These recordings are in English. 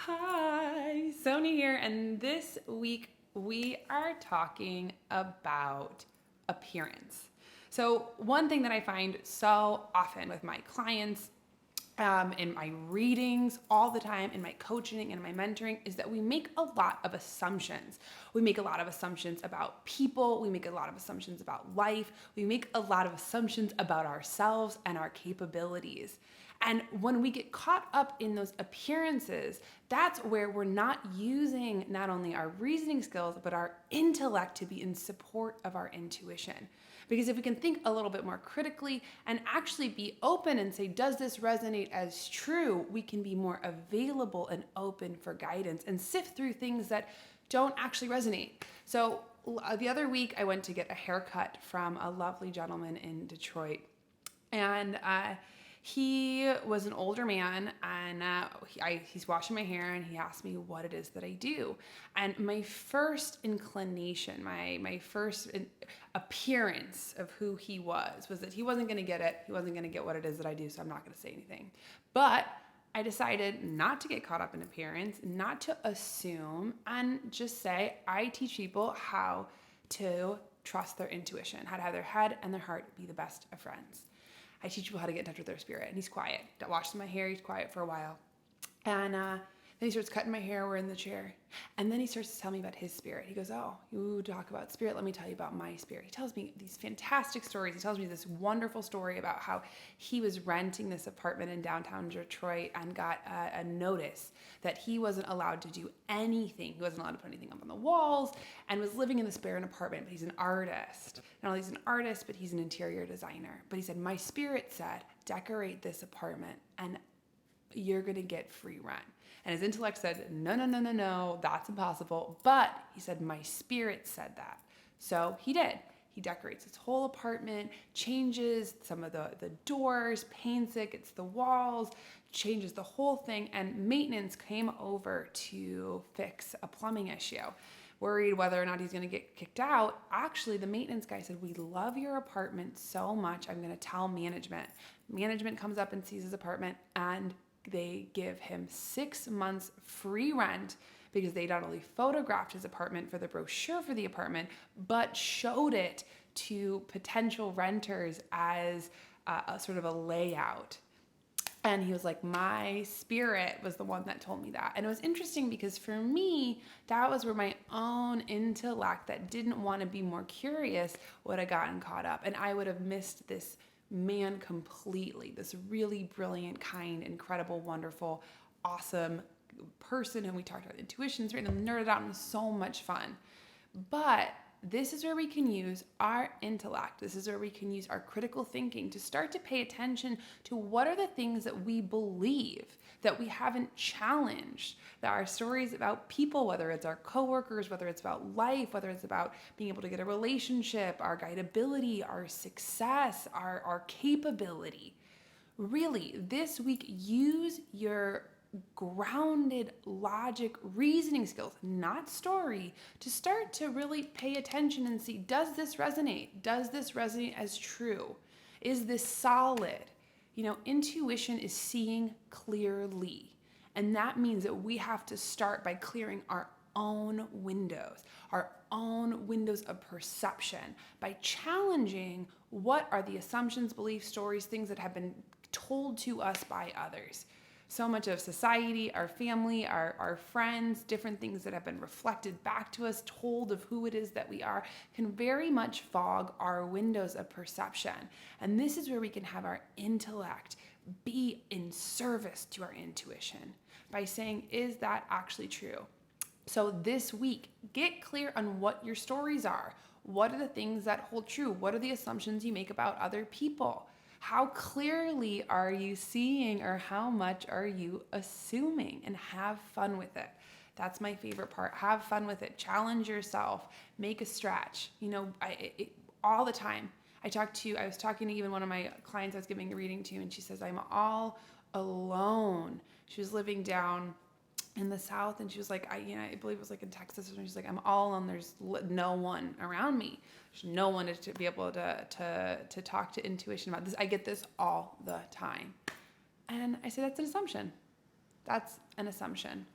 Hi, Sonia here, and this week we are talking about appearance. So, one thing that I find so often with my clients, in my readings all the time, in my coaching and my mentoring, is that we make a lot of assumptions. We make a lot of assumptions about people. We make a lot of assumptions about life. We make a lot of assumptions about ourselves and our capabilities. And when we get caught up in those appearances, that's where we're not using not only our reasoning skills, but our intellect to be in support of our intuition. Because if we can think a little bit more critically and actually be open and say, does this resonate as true? We can be more available and open for guidance and sift through things that don't actually resonate. So the other week, I went to get a haircut from a lovely gentleman in Detroit. And he was an older man, and he's washing my hair, and he asked me what it is that I do. And my first inclination, my first appearance of who he was that he wasn't going to get it. He wasn't going to get what it is that I do, so I'm not going to say anything. But I decided not to get caught up in appearance, not to assume, and just say, I teach people how to trust their intuition, how to have their head and their heart be the best of friends. I teach people how to get in touch with their spirit. And he's quiet. That washes my hair. He's quiet for a while. And then he starts cutting my hair. We're in the chair. And then he starts to tell me about his spirit. He goes, oh, you talk about spirit. Let me tell you about my spirit. He tells me these fantastic stories. He tells me this wonderful story about how he was renting this apartment in downtown Detroit and got a notice that he wasn't allowed to do anything. He wasn't allowed to put anything up on the walls, and was living in this barren apartment. But he's an artist. Not only is he an artist, but he's an interior designer. But he said, my spirit said, decorate this apartment and you're going to get free rent. And his intellect said, no, that's impossible. But he said, my spirit said that. So he did. He decorates his whole apartment, changes some of the doors, paints it, gets the walls, changes the whole thing. And maintenance came over to fix a plumbing issue. Worried whether or not he's going to get kicked out. Actually, the maintenance guy said, we love your apartment so much, I'm going to tell management. Management comes up and sees his apartment, and they give him 6 months free rent because they not only photographed his apartment for the brochure for the apartment, but showed it to potential renters as a sort of a layout. And he was like, my spirit was the one that told me that. And it was interesting because for me, that was where my own intellect that didn't want to be more curious would have gotten caught up. And I would have missed this man completely, this really brilliant, kind, incredible, wonderful, awesome person whom we talked about intuitions, right? And nerded out, and it was so much fun. But this is where we can use our intellect. This is where we can use our critical thinking to start to pay attention to what are the things that we believe that we haven't challenged, that our stories about people, whether it's our coworkers, whether it's about life, whether it's about being able to get a relationship, our guidability, our success, our capability. Really, this week, use your grounded logic reasoning skills, not story, to start to really pay attention and see, does this resonate? Does this resonate as true? Is this solid? Intuition is seeing clearly. And that means that we have to start by clearing our own windows of perception, by challenging what are the assumptions, beliefs, stories, things that have been told to us by others. So much of society, our family, our friends, different things that have been reflected back to us, told of who it is that we are, can very much fog our windows of perception. And this is where we can have our intellect be in service to our intuition by saying, is that actually true? So this week, get clear on what your stories are. What are the things that hold true? What are the assumptions you make about other people? How clearly are you seeing, or how much are you assuming? And have fun with it. That's my favorite part. Have fun with it. Challenge yourself. Make a stretch. All the time. I was talking to even one of my clients I was giving a reading to, and she says, I'm all alone. She was living down in the South, and she was like, I believe it was like in Texas, and she's like, I'm all alone. There's no one around me. There's no one to be able to talk to intuition about this. I get this all the time. And I say, that's an assumption. That's an assumption.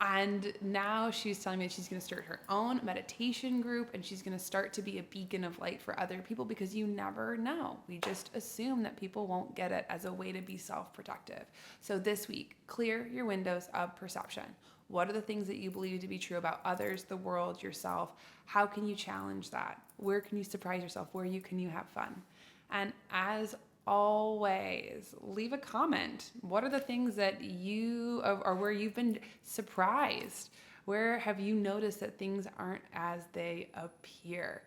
And now she's telling me that she's going to start her own meditation group, and she's going to start to be a beacon of light for other people, because you never know. We just assume that people won't get it as a way to be self-protective. So this week, clear your windows of perception. What are the things that you believe to be true about others, the world, yourself? How can you challenge that? Where can you surprise yourself? Where can you have fun? And as always, leave a comment. What are the things that or where you've been surprised? Where have you noticed that things aren't as they appear?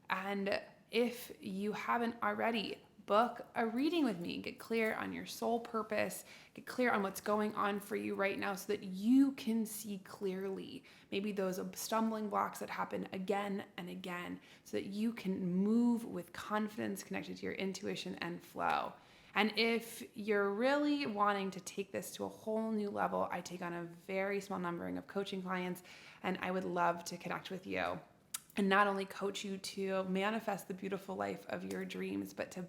And if you haven't already, book a reading with me. Get clear on your soul purpose. Get clear on what's going on for you right now so that you can see clearly maybe those stumbling blocks that happen again and again, so that you can move with confidence, connected to your intuition and flow. And if you're really wanting to take this to a whole new level, I take on a very small numbering of coaching clients, and I would love to connect with you and not only coach you to manifest the beautiful life of your dreams, but to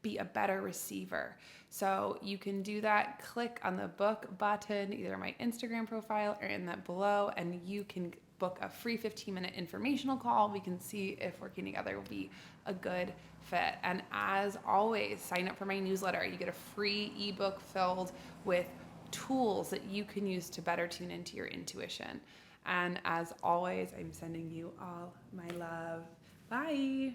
be a better receiver. So you can do that. Click on the book button, either on my Instagram profile or in that below, and you can book a free 15-minute informational call. We can see if working together will be a good fit. And as always, sign up for my newsletter. You get a free ebook filled with tools that you can use to better tune into your intuition. And as always, I'm sending you all my love. Bye.